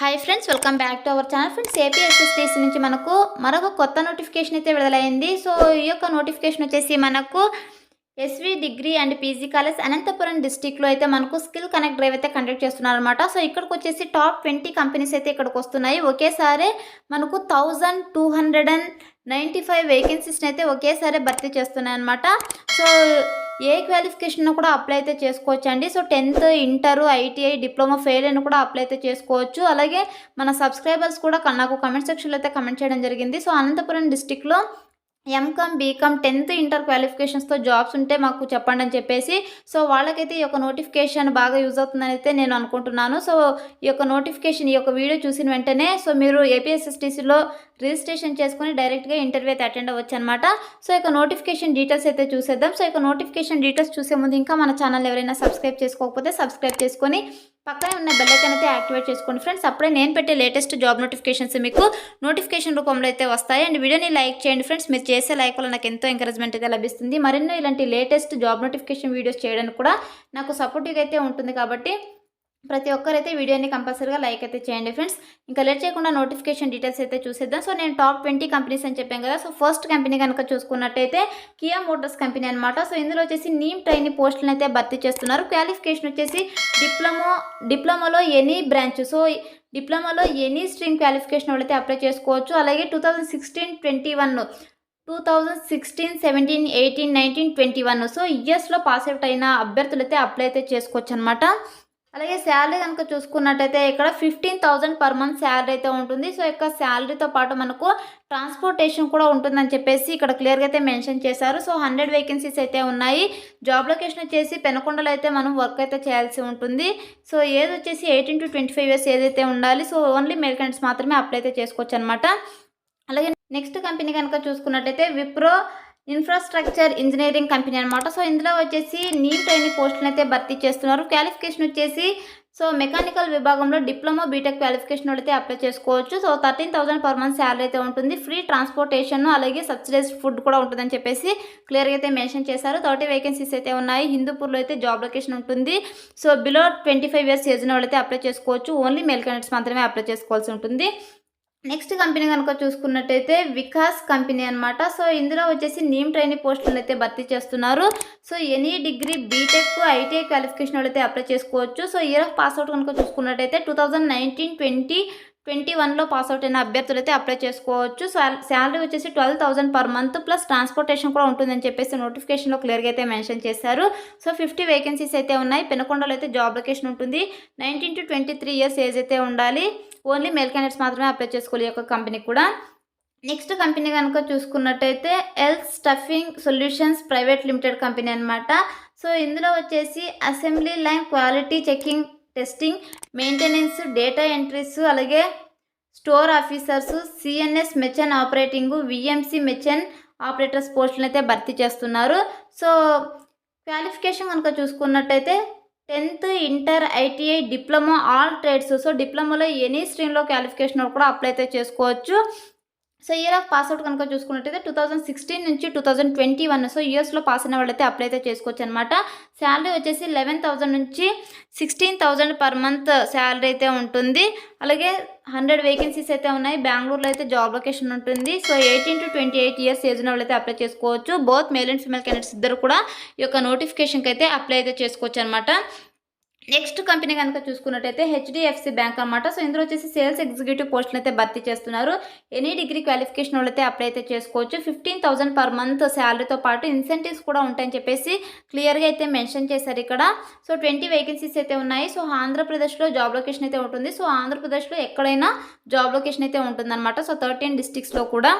Hi friends, welcome back to our channel. Friends, APSSTC నుంచి మనకు మరొక కొత్త నోటిఫికేషన్ అయితే విడుదలైంది. సో ఈ యొక్క నోటిఫికేషన్ వచ్చేసి మనకు SV degree and PG college Anantapuram డిస్టిక్లో అయితే మనకు స్కిల్ కనెక్ట్ డ్రైవ్ అయితే కండక్ట్ చేస్తున్నారు అనమాట. సో ఇక్కడికి వచ్చేసి టాప్ 20 కంపెనీస్ అయితే ఇక్కడికి వస్తున్నాయి. ఒకేసారి మనకు 1295 వేకెన్సీస్ని అయితే ఒకేసారి భర్తీ చేస్తున్నాయి అనమాట. సో ఏ క్వాలిఫికేషన్ కూడా అప్లై అయితే చేసుకోవచ్చు అండి. So 10th, inter, ITI, diploma fail అని కూడా అప్లై అయితే చేసుకోవచ్చు. అలాగే మన సబ్స్క్రైబర్స్ కూడా నాకు కమెంట్ సెక్షన్లో అయితే కమెంట్ చేయడం జరిగింది. సో అనంతపురం డిస్టిక్లో ఎంకామ్, బీకామ్, 10th, ఇంటర్ క్వాలిఫికేషన్స్తో జాబ్స్ ఉంటే మాకు చెప్పండి అని చెప్పేసి, సో వాళ్ళకైతే ఈ యొక్క నోటిఫికేషన్ బాగా యూజ్ అవుతుందని అయితే నేను అనుకుంటున్నాను. సో ఈ యొక్క నోటిఫికేషన్, ఈ యొక్క వీడియో చూసిన వెంటనే సో మీరు ఏపీఎస్ఎస్టీసీలో రిజిస్ట్రేషన్ చేసుకుని డైరెక్ట్గా ఇంటర్వ్యూ అయితే అటెండ్ అవ్వచ్చు అనమాట. సో ఇక నోటిఫికేషన్ డీటెయిల్స్ అయితే చూసేద్దాం. సో ఇక నోటిఫికేషన్ డీటెయిల్స్ చూసే ముందు ఇంకా మన ఛానల్ ఎవరైనా సబ్స్క్రైబ్ చేసుకోకపోతే సబ్స్క్రైబ్ చేసుకొని పక్కనే ఉన్న బెల్ ఐకాన్ అయితే యాక్టివేట్ చేసుకోండి ఫ్రెండ్స్. అప్పుడే నేను పెట్టే లేటెస్ట్ జాబ్ నోటిఫికేషన్స్ మీకు నోటిఫికేషన్ రూపంలో అయితే వస్తాయి. అండ్ వీడియోని లైక్ చేయండి ఫ్రెండ్స్. మీరు చేసే లైక్ వల్ల నాకు ఎంతో ఎంకరేజ్మెంట్ అయితే లభిస్తుంది. మరిన్నో ఇలాంటి లేటెస్ట్ జాబ్ నోటిఫికేషన్ వీడియోస్ చేయడానికి కూడా నాకు సపోర్టివ్గా అయితే ఉంటుంది. కాబట్టి ప్రతి ఒక్కరైతే వీడియోని కంపల్సరీగా లైక్ అయితే చేయండి ఫ్రెండ్స్. ఇంకా లేట్ చేయకుండా నోటిఫికేషన్ డీటెయిల్స్ అయితే చూసేద్దాం. సో నేను టాప్ 20 కంపెనీస్ అని చెప్పాను కదా. సో ఫస్ట్ కంపెనీ కనుక చూసుకున్నట్టయితే కియా మోటార్స్ కంపెనీ అనమాట. సో ఇందులో వచ్చేసి నీమ్ ట్రైనీ పోస్టులను అయితే భర్తీ చేస్తున్నారు. క్వాలిఫికేషన్ వచ్చేసి డిప్లొమాలో ఎనీ బ్రాంచ్, సో డిప్లొమాలో ఎనీ స్ట్రీమ్ క్వాలిఫికేషన్ వాళ్ళైతే అప్లై చేసుకోవచ్చు. అలాగే 2016, 17, 18, 19, 21 సో ఇయర్స్లో పాస్ అవుట్ అయిన అభ్యర్థులు అయితే అప్లై అయితే చేసుకోవచ్చు అనమాట. అలాగే శాలరీ కనుక చూసుకున్నట్టయితే ఇక్కడ 15,000 పర్ మంత్ శాలరీ అయితే ఉంటుంది. సో ఇక్కడ శాలరీతో పాటు మనకు ట్రాన్స్పోర్టేషన్ కూడా ఉంటుందని చెప్పేసి ఇక్కడ క్లియర్గా అయితే మెన్షన్ చేశారు. సో 100 వేకెన్సీస్ అయితే ఉన్నాయి. జాబ్ లొకేషన్ వచ్చేసి పెనకొండలో అయితే మనం వర్క్ అయితే చేయాల్సి ఉంటుంది. సో ఏజ్ వచ్చేసి 18 to 25 years ఏదైతే ఉండాలి. సో ఓన్లీ మేల్ క్యాండిడేట్స్ మాత్రమే అప్లై అయితే చేసుకోవచ్చు అనమాట. అలాగే నెక్స్ట్ కంపెనీ కనుక చూసుకున్నట్టయితే విప్రో ఇన్ఫ్రాస్ట్రక్చర్ ఇంజనీరింగ్ కంపెనీ అనమాట. సో ఇందులో వచ్చేసి నీమ్ ట్రైనింగ్ పోస్టులను అయితే భర్తీ చేస్తున్నారు. క్వాలిఫికేషన్ వచ్చేసి సో మెకానికల్ విభాగంలో డిప్లొమా, బీటెక్ క్వాలిఫికేషన్ అయితే అప్లై చేసుకోవచ్చు. సో 13,000 పర్ మంత్ శాలరీ అయితే ఉంటుంది. ఫ్రీ ట్రాన్స్పోర్టేషన్ అలాగే సబ్సిడైజ్డ్ ఫుడ్ కూడా ఉంటుందని చెప్పేసి క్లియర్గా అయితే మెన్షన్ చేశారు. 30 వేకెన్సీస్ అయితే ఉన్నాయి. హిందూపూర్లో అయితే జాబ్ లొకేషన్ ఉంటుంది. సో బిలో 25 years ఏజ్ ఉన్న వాళ్ళైతే అప్లై చేసుకోవచ్చు. ఓన్లీ మేల్ క్యాండిడేట్స్ మాత్రమే అప్లై చేసుకోవాల్సి ఉంటుంది. నెక్స్ట్ కంపెనీ కనుక చూసుకున్నట్టయితే వికాస్ కంపెనీ అనమాట. సో ఇందులో వచ్చేసి నీమ్ ట్రైనింగ్ పోస్టులను అయితే భర్తీ చేస్తున్నారు. So any degree, BTech, ITI qualification అయితే అప్లై చేసుకోవచ్చు. సో ఇయర్ ఆఫ్ పాస్అవుట్ కనుక చూసుకున్నట్టయితే 2019, 20, 21లో పాస్అవుట్ అయిన అభ్యర్థులు అయితే అప్లై చేసుకోవచ్చు. శాలరీ వచ్చేసి 12,000 పర్ మంత్ ప్లస్ ట్రాన్స్పోర్టేషన్ కూడా ఉంటుందని చెప్పేసి నోటిఫికేషన్లో క్లియర్గా అయితే మెన్షన్ చేశారు. సో 50 వేకెన్సీస్ అయితే ఉన్నాయి. పెనకొండలో అయితే జాబ్ లొకేషన్ ఉంటుంది. 19 to 23 years ఏజ్ అయితే ఉండాలి. ఓన్లీ మేల్ క్యాండిడేట్స్ మాత్రమే అప్లై చేసుకోవాలి ఈ యొక్క కంపెనీ కూడా. నెక్స్ట్ కంపెనీ కనుక చూసుకున్నట్టయితే ఎల్స్ staffing solutions private limited company అనమాట. సో ఇందులో వచ్చేసి assembly line quality checking, testing, maintenance, data entries, అలాగే store officers, CNC machine operating, VMC machine operators పోస్టులను అయితే భర్తీ చేస్తున్నారు. సో క్వాలిఫికేషన్ కనుక చూసుకున్నట్టయితే 10th, inter, ITI, diploma, all trades. So డిప్లొమాలో ఎనీ స్ట్రీమ్లో క్వాలిఫికేషన్ కూడా అప్లై అయితే చేసుకోవచ్చు. సో ఇయర్ ఆఫ్ పాస్అవుట్ కనుక చూసుకున్నట్టయితే 2016 నుంచి 2021 సో ఇయర్స్లో పాస్ అయిన వాళ్ళైతే అప్లై అయితే చేసుకోవచ్చు అనమాట. శాలరీ వచ్చేసి 11,000 నుంచి 16,000 పర్ మంత్ శాలరీ అయితే ఉంటుంది. అలాగే 100 వేకెన్సీస్ అయితే ఉన్నాయి. బెంగళూరులో అయితే జాబ్ లొకేషన్ ఉంటుంది. సో 18 to 28 years ఏజ్ ఉన్న వాళ్ళైతే అప్లై చేసుకోవచ్చు. Both male and female candidates ఇద్దరు కూడా ఈ యొక్క నోటిఫికేషన్కి అయితే అప్లై అయితే చేసుకోవచ్చు అనమాట. నెక్స్ట్ కంపెనీ కనుక చూసుకున్నట్టయితే హెచ్డిఎఫ్సి బ్యాంక్ అనమాట. సో ఇందులో వచ్చేసి సేల్స్ ఎగ్జిక్యూటివ్ పోస్టులు అయితే భర్తీ చేస్తున్నారు. ఎనీ డిగ్రీ క్వాలిఫికేషన్ వాళ్ళైతే అప్లై అయితే చేసుకోవచ్చు. 15,000 పర్ మంత్ శాలరీతో పాటు ఇన్సెంటివ్స్ కూడా ఉంటాయని చెప్పేసి క్లియర్గా అయితే మెన్షన్ చేశారు ఇక్కడ. సో 20 వేకెన్సీస్ అయితే ఉన్నాయి. సో ఆంధ్రప్రదేశ్లో జాబ్ లొకేషన్ అయితే ఉంటుంది. సో ఆంధ్రప్రదేశ్లో ఎక్కడైనా జాబ్ లొకేషన్ అయితే ఉంటుందన్నమాట. సో 13 డిస్ట్రిక్ట్స్లో కూడా.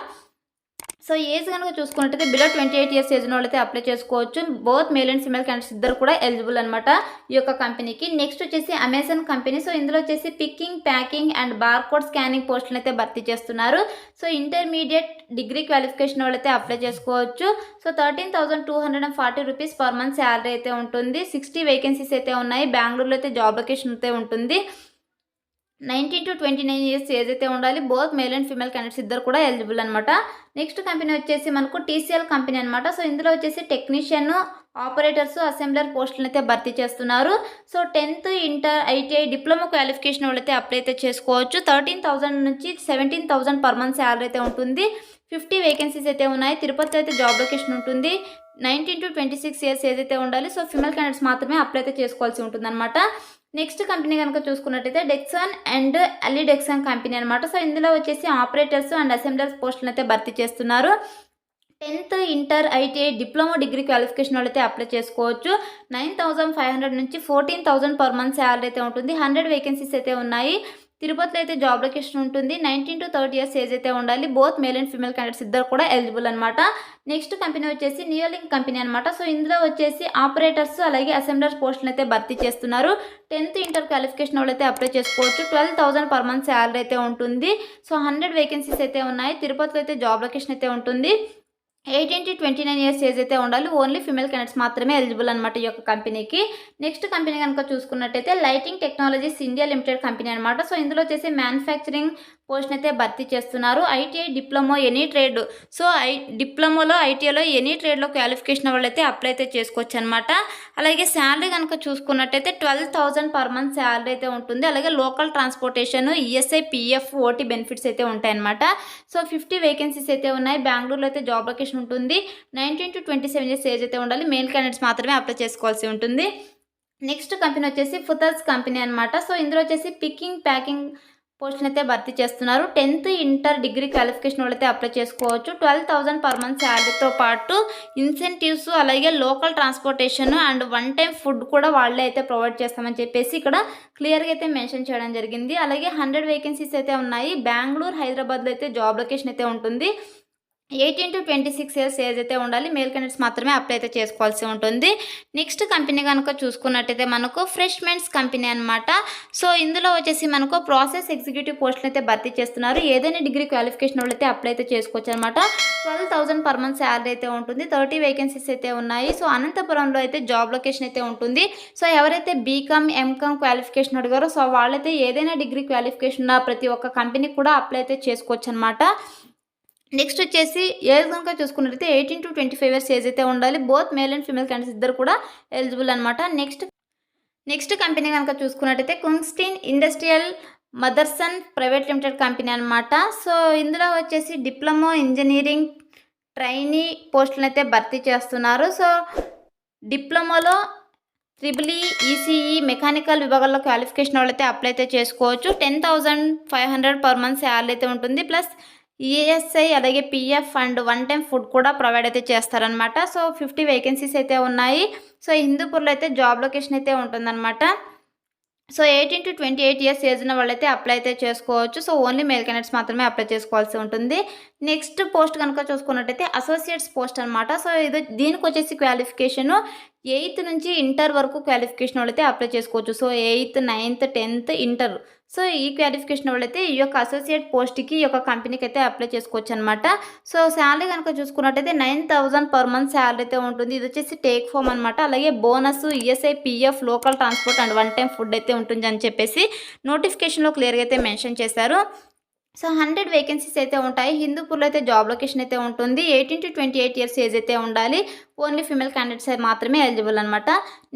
సో ఏజ్ కనుక చూసుకున్నట్టయితే బిలో 28 years ఏజ్ ఉన్న వాళ్ళైతే అప్లై చేసుకోవచ్చు. Both male and female candidates ఇద్దరు కూడా ఎలిజిబుల్ అనమాట ఈ యొక్క కంపెనీకి. నెక్స్ట్ వచ్చేసి అమెజాన్ కంపెనీ. సో ఇందులో వచ్చేసి picking, packing and barcode scanning పోస్టులను అయితే భర్తీ చేస్తున్నారు. సో ఇంటర్మీడియట్, డిగ్రీ క్వాలిఫికేషన్ వాళ్ళైతే అప్లై చేసుకోవచ్చు. So 13,240 rupees per month salary అయితే ఉంటుంది. 60 వేకెన్సీస్ అయితే ఉన్నాయి. బెంగళూరులో అయితే జాబ్ లొకేషన్ అయితే ఉంటుంది. 19 to 29 years ఏజ్ అయితే ఉండాలి. Both male and female candidates ఇద్దరు కూడా ఎలిజిబుల్ అనమాట. నెక్స్ట్ కంపెనీ వచ్చేసి మనకు టీసీఎల్ కంపెనీ అనమాట. సో ఇందులో వచ్చేసి టెక్నీషియన్, ఆపరేటర్స్, అసెంబ్లర్ పోస్టులను అయితే భర్తీ చేస్తున్నారు. So 10th, inter, ITI, diploma qualification వాళ్ళైతే అప్లై అయితే చేసుకోవచ్చు. 13,000 నుంచి 17,000 పర్ మంత్ శాలరీ అయితే ఉంటుంది. 50 వేకెన్సీస్ అయితే ఉన్నాయి. తిరుపతిలో అయితే జాబ్ లొకేషన్ ఉంటుంది. 19 to 26 ఇయర్స్ ఏదైతే ఉండాలి. సో ఫిమేల్ క్యాండిడేట్స్ మాత్రమే అప్లై అయితే చేసుకోవాల్సి ఉంటుందన్నమాట. నెక్స్ట్ కంపెనీ కనుక చూసుకున్నట్టయితే డెక్సాన్ అండ్ అలీ డెక్సాన్ కంపెనీ అనమాట. సో ఇందులో వచ్చేసి ఆపరేటర్స్ అండ్ అసెంబ్లర్స్ పోస్టులను అయితే భర్తీ చేస్తున్నారు. 10th, inter, ITI, diploma degree qualification వాళ్ళైతే అప్లై చేసుకోవచ్చు. 9,500 నుంచి 14,000 పర్ మంత్ శాలరీ అయితే ఉంటుంది. 100 వేకెన్సీస్ అయితే ఉన్నాయి. తిరుపతిలో అయితే జాబ్ లొకేషన్ ఉంటుంది. 19 to 30 ఇయర్స్ ఏజ్ అయితే ఉండాలి. Both male and female candidates ఇద్దరు కూడా ఎలిజిబుల్ అనమాట. నెక్స్ట్ కంపెనీ వచ్చేసి నియోలింక్ కంపెనీ అనమాట. సో ఇందులో వచ్చేసి ఆపరేటర్స్ అలాగే అసెంబ్లర్స్ పోస్టులు అయితే భర్తీ చేస్తున్నారు. 10th, ఇంటర్ క్వాలిఫికేషన్ వాళ్ళు అయితే అప్లై చేసుకోవచ్చు. 12,000 పర్ మంత్ శాలరీ అయితే ఉంటుంది. సో 100 వేకెన్సీస్ అయితే ఉన్నాయి. తిరుపతిలో అయితే జాబ్ లొకేషన్ అయితే ఉంటుంది. 18 to 29 ఇయర్స్ ఏజ్ అయితే ఉండాలి. ఓన్లీ ఫిమేల్ క్యాండిడేట్స్ మాత్రమే ఎలిజిబుల్ అనమాట ఈ యొక్క కంపెనీకి. నెక్స్ట్ కంపెనీ కనుక చూసుకున్నట్టయితే lighting technologies India limited company అనమాట. సో ఇందులో వచ్చేసి మ్యానుఫ్యాక్చరింగ్ పోస్ట్ని అయితే భర్తీ చేస్తున్నారు. ITI, diploma, any trade. So డిప్లొమాలో, ఐటీఐలో ఎనీ ట్రేడ్లో క్వాలిఫికేషన్ వాళ్ళైతే అప్లై అయితే చేసుకోవచ్చు అనమాట. అలాగే శాలరీ కనుక చూసుకున్నట్టయితే 12,000 పర్ మంత్ శాలరీ అయితే ఉంటుంది. అలాగే local transportation, ESI, PF, OT benefits అయితే ఉంటాయన్నమాట. సో 50 వేకెన్సీస్ అయితే ఉన్నాయి. బెంగళూరులో అయితే జాబ్ లొకేషన్ ఉంటుంది. 19 to 27 ఇయర్స్ ఏజ్ అయితే ఉండాలి. మేల్ క్యాండిడేట్స్ మాత్రమే అప్లై చేసుకోవాల్సి ఉంటుంది. నెక్స్ట్ కంపెనీ వచ్చేసి ఫుతర్స్ కంపెనీ అనమాట. సో ఇందులో వచ్చేసి పికింగ్, ప్యాకింగ్ పోస్టులు అయితే భర్తీ చేస్తున్నారు. 10th, ఇంటర్, డిగ్రీ క్వాలిఫికేషన్ వాళ్ళైతే అప్లై చేసుకోవచ్చు. 12,000 పర్ మంత్ శాలరీతో పాటు ఇన్సెంటివ్స్, అలాగే local transportation and one time food కూడా వాళ్ళే అయితే ప్రొవైడ్ చేస్తామని చెప్పేసి ఇక్కడ క్లియర్గా అయితే మెన్షన్ చేయడం జరిగింది. అలాగే 100 వేకెన్సీస్ అయితే ఉన్నాయి. బెంగళూరు, హైదరాబాద్లో అయితే జాబ్ లొకేషన్ అయితే ఉంటుంది. 18 to 26 ఇయర్స్ ఏజ్ అయితే ఉండాలి. మేల్ క్యాండిడేట్స్ మాత్రమే అప్లై అయితే చేసుకోవాల్సి ఉంటుంది. నెక్స్ట్ కంపెనీ కనుక చూసుకున్నట్టయితే మనకు ఫ్రెష్ మెన్స్ కంపెనీ అనమాట. సో ఇందులో వచ్చేసి మనకు ప్రాసెస్ ఎగ్జిక్యూటివ్ పోస్టులు అయితే భర్తీ చేస్తున్నారు. ఏదైనా డిగ్రీ క్వాలిఫికేషన్ వాళ్ళైతే అప్లై అయితే చేసుకోవచ్చు అనమాట. 12,000 పర్ మంత్ శాలరీ అయితే ఉంటుంది. 30 వేకెన్సీస్ అయితే ఉన్నాయి. సో అనంతపురంలో అయితే జాబ్ లొకేషన్ అయితే ఉంటుంది. సో ఎవరైతే బీకామ్, ఎంకామ్ క్వాలిఫికేషన్ అడిగారో సో వాళ్ళైతే ఏదైనా డిగ్రీ క్వాలిఫికేషన్ ప్రతి ఒక్క కంపెనీకి కూడా అప్లై అయితే చేసుకోవచ్చు అనమాట. నెక్స్ట్ వచ్చేసి ఏజ్ కనుక చూసుకున్నట్లయితే 18 to 25 ఇయర్స్ ఏజ్ అయితే ఉండాలి. Both male and female candidates ఇద్దరు కూడా ఎలిజిబుల్ అనమాట. నెక్స్ట్ కంపెనీ కనుక చూసుకున్నట్టయితే Kingston industrial Motherson private limited company అనమాట. సో ఇందులో వచ్చేసి డిప్లొమా ఇంజనీరింగ్ ట్రైనీ పోస్టులను అయితే భర్తీ చేస్తున్నారు. సో డిప్లొమాలో ట్రిపుల్ ఈసీఈ మెకానికల్ విభాగాల్లో క్వాలిఫికేషన్ వాళ్ళైతే అప్లై అయితే చేసుకోవచ్చు. 10,500 పర్ మంత్ శాలరీ అయితే ఉంటుంది. ప్లస్ ఈఎస్ఐ, అలాగే PF and one time food కూడా ప్రొవైడ్ అయితే చేస్తారనమాట. సో 50 వేకెన్సీస్ అయితే ఉన్నాయి. సో హిందూపూర్లో అయితే జాబ్ లొకేషన్ అయితే ఉంటుందన్నమాట. సో 18 to 28 ఇయర్స్ ఏజ్ ఉన్న వాళ్ళైతే అప్లై అయితే చేసుకోవచ్చు. సో ఓన్లీ మేల్ క్యాండిడేట్స్ మాత్రమే అప్లై చేసుకోవాల్సి ఉంటుంది. నెక్స్ట్ పోస్ట్ కనుక చూసుకున్నట్టయితే అసోసియేట్స్ పోస్ట్ అనమాట. సో దీనికి వచ్చేసి క్వాలిఫికేషన్ 8th నుంచి ఇంటర్ వరకు క్వాలిఫికేషన్ వాళ్ళైతే అప్లై చేసుకోవచ్చు. So 8th, 9th, 10th, inter. So ఈ క్వాలిఫికేషన్ వాళ్ళైతే ఈ యొక్క అసోసియేట్ పోస్ట్కి ఈ యొక్క కంపెనీకి అయితే అప్లై చేసుకోవచ్చు అనమాట. సో శాలరీ కనుక చూసుకున్నట్టయితే 9,000 పర్ మంత్ శాలరీ అయితే ఉంటుంది. ఇది వచ్చేసి టేక్ హోమ్ అనమాట. అలాగే bonus, ESI, PF, local transport and one time food అయితే ఉంటుంది అని చెప్పేసి నోటిఫికేషన్లో క్లియర్గా అయితే మెన్షన్ చేశారు. సో 100 వేకెన్సీస్ అయితే ఉంటాయి. హిందూపూర్లో అయితే జాబ్ లొకేషన్ అయితే ఉంటుంది. 18 to 28 ఇయర్స్ ఏజ్ అయితే ఉండాలి. ఓన్లీ ఫీమేల్ క్యాండిడేట్స్ మాత్రమే ఎలిజిబుల్ అనమాట.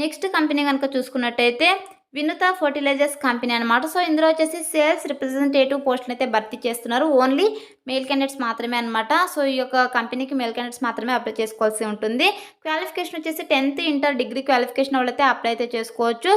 నెక్స్ట్ కంపెనీ కనుక చూసుకున్నట్టయితే వినుత ఫర్టిలైజర్స్ కంపెనీ అనమాట. సో ఇందులో వచ్చేసి సేల్స్ రిప్రజెంటేటివ్ పోస్టులు అయితే భర్తీ చేస్తున్నారు. ఓన్లీ మేల్ క్యాండిడేట్స్ మాత్రమే అనమాట. సో ఈ యొక్క కంపెనీకి మేల్ క్యాండిడేట్స్ మాత్రమే అప్లై చేసుకోవాల్సి ఉంటుంది. క్వాలిఫికేషన్ వచ్చేసి 10th, ఇంటర్, డిగ్రీ క్వాలిఫికేషన్ వాళ్ళైతే అప్లై అయితే చేసుకోవచ్చు.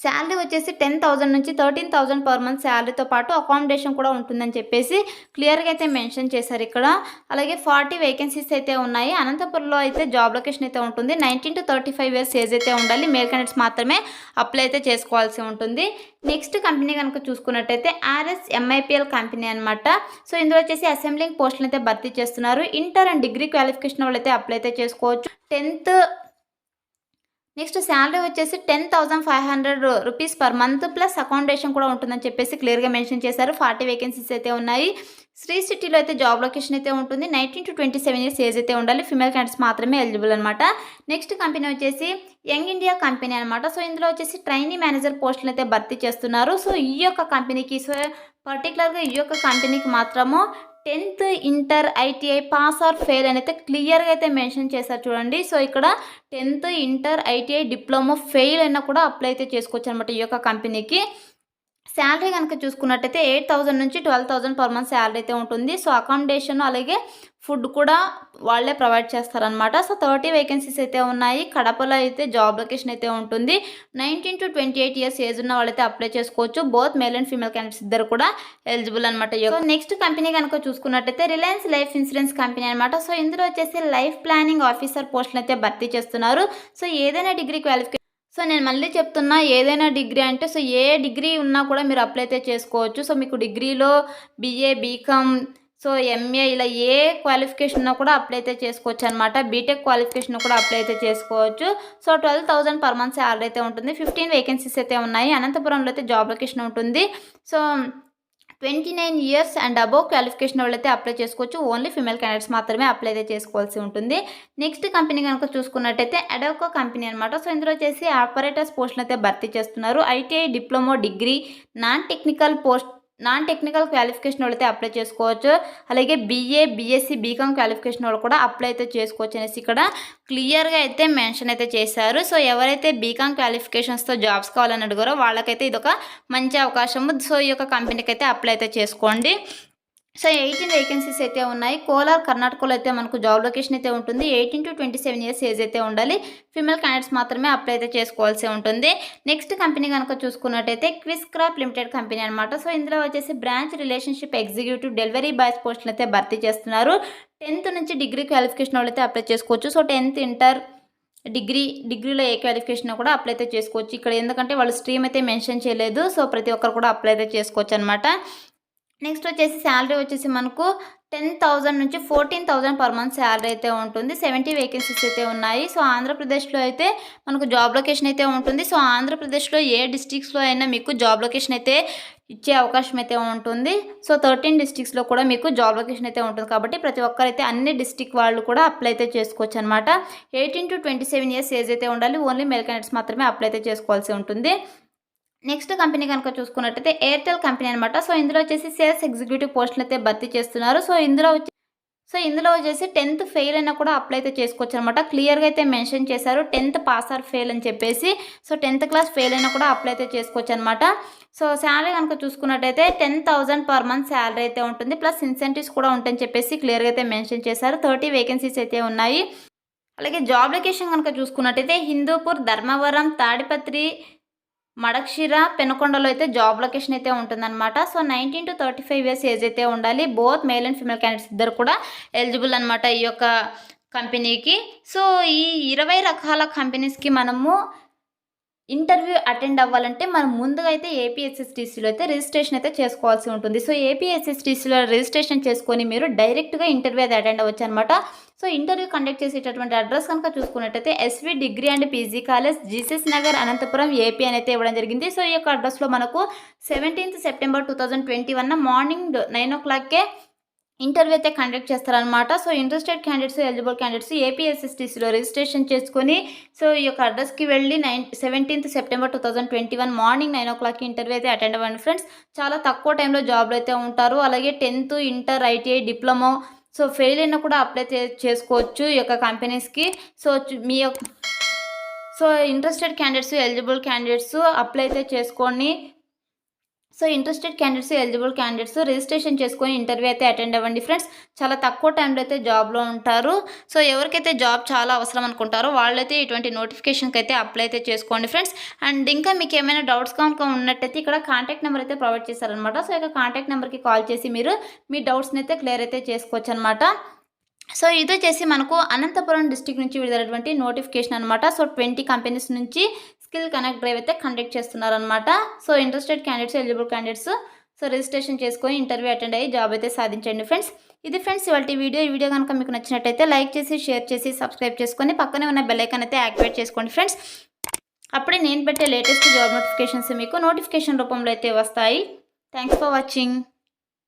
శాలరీ వచ్చేసి 10,000 నుంచి 13,000 పర్ మంత్ శాలరీతో పాటు అకామిడేషన్ కూడా ఉంటుందని చెప్పేసి క్లియర్గా అయితే మెన్షన్ చేశారు ఇక్కడ. అలాగే 40 వేకెన్సీస్ అయితే ఉన్నాయి. అనంతపురంలో అయితే జాబ్ లొకేషన్ అయితే ఉంటుంది. 19 to 35 ఇయర్స్ ఏజ్ అయితే ఉండాలి. మేల్ క్యాండిడేట్స్ మాత్రమే అప్లై అయితే చేసుకోవాల్సి ఉంటుంది. నెక్స్ట్ కంపెనీ కనుక చూసుకున్నట్టయితే RSMIPL కంపెనీ అనమాట. సో ఇందులో వచ్చేసి అసెంబ్లింగ్ పోస్టులు అయితే భర్తీ చేస్తున్నారు. ఇంటర్ అండ్ డిగ్రీ క్వాలిఫికేషన్ వాళ్ళు అయితే అప్లై అయితే చేసుకోవచ్చు. నెక్స్ట్ శాలరీ వచ్చేసి 10,500 rupees per month plus accommodation కూడా ఉంటుందని చెప్పేసి క్లియర్గా మెన్షన్ చేశారు. 40 వేకెన్సీస్ అయితే ఉన్నాయి. శ్రీ సిటీలో అయితే జాబ్ లొకేషన్ అయితే ఉంటుంది. 19 to 27 ఇయర్స్ ఏజ్ అయితే ఉండాలి. ఫిమేల్ క్యాండిడేట్స్ మాత్రమే ఎలిజిబుల్ అనమాట. నెక్స్ట్ కంపెనీ వచ్చేసి యంగ్ ఇండియా కంపెనీ అనమాట. సో ఇందులో వచ్చేసి ట్రైనీ మేనేజర్ పోస్టులు అయితే భర్తీ చేస్తున్నారు. సో ఈ యొక్క కంపెనీకి పర్టికులర్గా ఈ యొక్క కంపెనీకి మాత్రము 10th inter ITI pass or fail అని అయితే క్లియర్గా అయితే మెన్షన్ చేశారు చూడండి. సో ఇక్కడ 10th inter ITI diploma fail అయినా కూడా అప్లై అయితే చేసుకోవచ్చు అనమాట ఈ యొక్క కంపెనీకి. శాలరీ కనుక చూసుకున్నట్టయితే 8,000 నుంచి 12,000 పర్ మంత్ శాలరీ అయితే ఉంటుంది. సో అకామిడేషన్ అలాగే ఫుడ్ కూడా వాళ్ళే ప్రొవైడ్ చేస్తారనమాట. సో 30 వేకెన్సీస్ అయితే ఉన్నాయి. కడపలో అయితే జాబ్ లొకేషన్ అయితే ఉంటుంది. 19 to 28 ఇయర్స్ ఏజ్ ఉన్న వాళ్ళైతే అప్లై చేసుకోవచ్చు. Both male and female candidates ఇద్దరు కూడా ఎలిజిబుల్ అనమాట. సో నెక్స్ట్ కంపెనీ కనుక చూసుకున్నట్టయితే రిలయన్స్ లైఫ్ ఇన్సూరెన్స్ కంపెనీ అనమాట. సో ఇందులో వచ్చేసి లైఫ్ ప్లానింగ్ ఆఫీసర్ పోస్టులు అయితే భర్తీ చేస్తున్నారు. సో ఏదైనా డిగ్రీ క్వాలిఫికేషన్, సో నేను మళ్ళీ చెప్తున్నా, ఏదైనా డిగ్రీ అంటే సో ఏ డిగ్రీ ఉన్నా కూడా మీరు అప్లై అయితే చేసుకోవచ్చు. సో మీకు డిగ్రీలో బీఏ, బీకామ్, సో ఎంఏ ఇలా ఏ క్వాలిఫికేషన్ ఉన్నా కూడా అప్లై అయితే చేసుకోవచ్చు అనమాట. బీటెక్ క్వాలిఫికేషన్ కూడా అప్లై అయితే చేసుకోవచ్చు. సో 12,000 పర్ మంత్ శాలరీ అయితే ఉంటుంది. 15 వేకెన్సీస్ అయితే ఉన్నాయి. అనంతపురంలో అయితే జాబ్ లొకేషన్ ఉంటుంది. So 29 years and above qualification వాళ్ళైతే అప్లై చేసుకోవచ్చు. ఓన్లీ ఫీమేల్ క్యాండిడేట్స్ మాత్రమే అప్లై అయితే చేసుకోవాల్సి ఉంటుంది. నెక్స్ట్ కంపెనీ కనుక చూసుకున్నట్టయితే అడోకో కంపెనీ అనమాట. సో ఇందులో వచ్చేసి ఆపరేటర్స్ పోస్టులు అయితే భర్తీ చేస్తున్నారు. ITI, diploma, degree, non technical qualification వాళ్ళైతే అప్లై చేసుకోవచ్చు. అలాగే బీఏ, బీఎస్సీ, బీకామ్ క్వాలిఫికేషన్ వాళ్ళు కూడా అప్లై అయితే చేసుకోవచ్చు అనేసి ఇక్కడ క్లియర్గా అయితే మెన్షన్ అయితే చేశారు. సో ఎవరైతే బీకామ్ క్వాలిఫికేషన్స్తో జాబ్స్ కావాలని అడిగారో వాళ్ళకైతే ఇదొక మంచి అవకాశము. సో ఈ యొక్క కంపెనీకి అయితే అప్లై అయితే చేసుకోండి. సో 18 వేకెన్సీస్ అయితే ఉన్నాయి. కోలార్, కర్ణాటకలో అయితే మనకు జాబ్ లొకేషన్ అయితే ఉంటుంది. 18 to 27 ఇయర్స్ ఏజ్ అయితే ఉండాలి. ఫీమేల్ క్యాండిడేట్స్ మాత్రమే అప్లై అయితే చేసుకోవాల్సి ఉంటుంది. నెక్స్ట్ కంపెనీ కనుక చూసుకున్నట్టయితే క్విస్ క్రాప్ లిమిటెడ్ కంపెనీ అనమాట. సో ఇందులో వచ్చేసి branch relationship executive delivery boys పోస్టులు అయితే భర్తీ చేస్తున్నారు. 10th నుంచి డిగ్రీ క్వాలిఫికేషన్ వాళ్ళు అయితే అప్లై చేసుకోవచ్చు. సో 10th ఇంటర్, డిగ్రీలో ఏ క్వాలిఫికేషన్ కూడా అప్లై అయితే చేసుకోవచ్చు. ఇక్కడ ఎందుకంటే వాళ్ళు స్ట్రీమ్ అయితే మెన్షన్ చేయలేదు. సో ప్రతి ఒక్కరు కూడా అప్లై అయితే చేసుకోవచ్చు అనమాట. నెక్స్ట్ వచ్చేసి శాలరీ వచ్చేసి మనకు 10,000 నుంచి 14,000 పర్ మంత్ శాలరీ అయితే ఉంటుంది. 70 వేకెన్సీస్ అయితే ఉన్నాయి. సో ఆంధ్రప్రదేశ్లో అయితే మనకు జాబ్ లొకేషన్ అయితే ఉంటుంది. సో ఆంధ్రప్రదేశ్లో ఏ డిస్ట్రిక్ట్స్లో అయినా మీకు జాబ్ లొకేషన్ అయితే ఇచ్చే అవకాశం అయితే ఉంటుంది. సో 13 డిస్ట్రిక్ట్స్లో కూడా మీకు జాబ్ లొకేషన్ అయితే ఉంటుంది. కాబట్టి ప్రతి ఒక్కరైతే అన్ని డిస్ట్రిక్ట్ వాళ్ళు కూడా అప్లై అయితే చేసుకోవచ్చు అనమాట. 18 to 27 ఇయర్స్ ఏజ్ అయితే ఉండాలి. ఓన్లీ మేల్ క్యాండిడేట్స్ మాత్రమే అప్లై అయితే చేసుకోవాల్సి ఉంటుంది. నెక్స్ట్ కంపెనీ కనుక చూసుకున్నట్టయితే ఎయిర్టెల్ కంపెనీ అనమాట. సో ఇందులో వచ్చేసి సేల్స్ ఎగ్జిక్యూటివ్ పోస్టులు అయితే భర్తీ చేస్తున్నారు. సో ఇందులో వచ్చేసి 10th ఫెయిల్ అయినా కూడా అప్లై అయితే చేసుకోవచ్చు అనమాట. క్లియర్గా అయితే మెన్షన్ చేశారు 10th పాస్ ఆర్ ఫెయిల్ అని చెప్పేసి. సో 10th క్లాస్ ఫెయిల్ అయినా కూడా అప్లై అయితే చేసుకోవచ్చు అనమాట. సో శాలరీ కనుక చూసుకున్నట్టయితే 10,000 పర్ మంత్ శాలరీ అయితే ఉంటుంది. ప్లస్ ఇన్సెంటివ్స్ కూడా ఉంటాయని చెప్పేసి క్లియర్గా అయితే మెన్షన్ చేశారు. 30 వేకెన్సీస్ అయితే ఉన్నాయి. అలాగే జాబ్ లొకేషన్ కనుక చూసుకున్నట్టయితే హిందూపూర్, ధర్మవరం, తాడిపత్రి, మడక్షిర, పెనుకొండలో అయితే జాబ్ లొకేషన్ అయితే ఉంటుందన్నమాట. సో 19 to 35 ఇయర్స్ ఏజ్ అయితే ఉండాలి. Both male and female candidates ఇద్దరు కూడా ఎలిజిబుల్ అనమాట ఈ యొక్క కంపెనీకి. సో ఈ 20 రకాల కంపెనీస్కి మనము ఇంటర్వ్యూ అటెండ్ అవ్వాలంటే మనం ముందుగా అయితే ఏపీఎస్ఎస్టీసీలో అయితే రిజిస్ట్రేషన్ అయితే చేసుకోవాల్సి ఉంటుంది. సో ఏపీఎస్ఎస్టీసీలో రిజిస్ట్రేషన్ చేసుకొని మీరు డైరెక్ట్గా ఇంటర్వ్యూ అయితే అటెండ్ అవ్వచ్చు అనమాట. సో ఇంటర్వ్యూ కండక్ట్ చేసేటటువంటి అడ్రస్ కనుక చూసుకున్నట్టయితే SV degree and PG college, Jesus Nagar, Anantapuram, AP అని అయితే ఇవ్వడం జరిగింది. సో ఈ యొక్క అడ్రస్లో మనకు 17th September 2021 మార్నింగ్ 9 o'clockకే ఇంటర్వ్యూ అయితే కండక్ట్ చేస్తారనమాట. So interested candidates, eligible candidates ఏపీఎస్ఎస్టీసీలో రిజిస్ట్రేషన్ చేసుకొని సో ఈ యొక్క అడ్రస్కి వెళ్ళి 17th September 2021 మార్నింగ్ 9 o'clockకి ఇంటర్వ్యూ అయితే అటెండ్ అవ్వండి ఫ్రెండ్స్. చాలా తక్కువ టైంలో జాబ్లో అయితే ఉంటారు. అలాగే 10th, inter, ITI, diploma so fail అయినా కూడా అప్లై చేసుకోవచ్చు ఈ యొక్క కంపెనీస్కి. సో మీ యొక్క interested candidates, eligible candidates apply అయితే చేసుకోండి. So interested candidates, eligible candidates registration చేసుకొని ఇంటర్వ్యూ అయితే అటెండ్ అవ్వండి ఫ్రెండ్స్. చాలా తక్కువ టైంలో అయితే జాబ్లో ఉంటారు. సో ఎవరికైతే జాబ్ చాలా అవసరం అనుకుంటారో వాళ్ళైతే ఇటువంటి నోటిఫికేషన్కి అయితే అప్లై అయితే చేసుకోండి ఫ్రెండ్స్. అండ్ ఇంకా మీకు ఏమైనా డౌట్స్ కనుక ఉన్నట్టయితే ఇక్కడ కాంటాక్ట్ నెంబర్ అయితే ప్రొవైడ్ చేశారనమాట. సో ఇక కాంటాక్ట్ నెంబర్కి కాల్ చేసి మీరు మీ డౌట్స్ని అయితే క్లియర్ అయితే చేసుకోవచ్చు అనమాట. సో ఇది వచ్చేసి మనకు అనంతపురం డిస్ట్రిక్ట్ నుంచి విడుదలైనటువంటి నోటిఫికేషన్ అనమాట. సో 20 కంపెనీస్ నుంచి స్కిల్ కనెక్ట్ డ్రైవ్ అయితే కండక్ట్ చేస్తున్నారనమాట. So interested candidates, eligible candidates so registration చేసుకొని ఇంటర్వ్యూ అటెండ్ అయ్యి జాబ్ అయితే సాధించండి ఫ్రెండ్స్. ఇది ఫ్రెండ్స్ ఇవాళ వీడియో. ఈ వీడియో కనుక మీకు నచ్చినట్టయితే లైక్ చేసి, షేర్ చేసి, సబ్స్క్రైబ్ చేసుకొని పక్కనే ఉన్న బెల్ ఐకాన్ అయితే యాక్టివేట్ చేసుకోండి ఫ్రెండ్స్. అప్పుడే నేను పెట్టే లేటెస్ట్ జాబ్ నోటిఫికేషన్స్ మీకు నోటిఫికేషన్ రూపంలో అయితే వస్తాయి. Thanks for watching.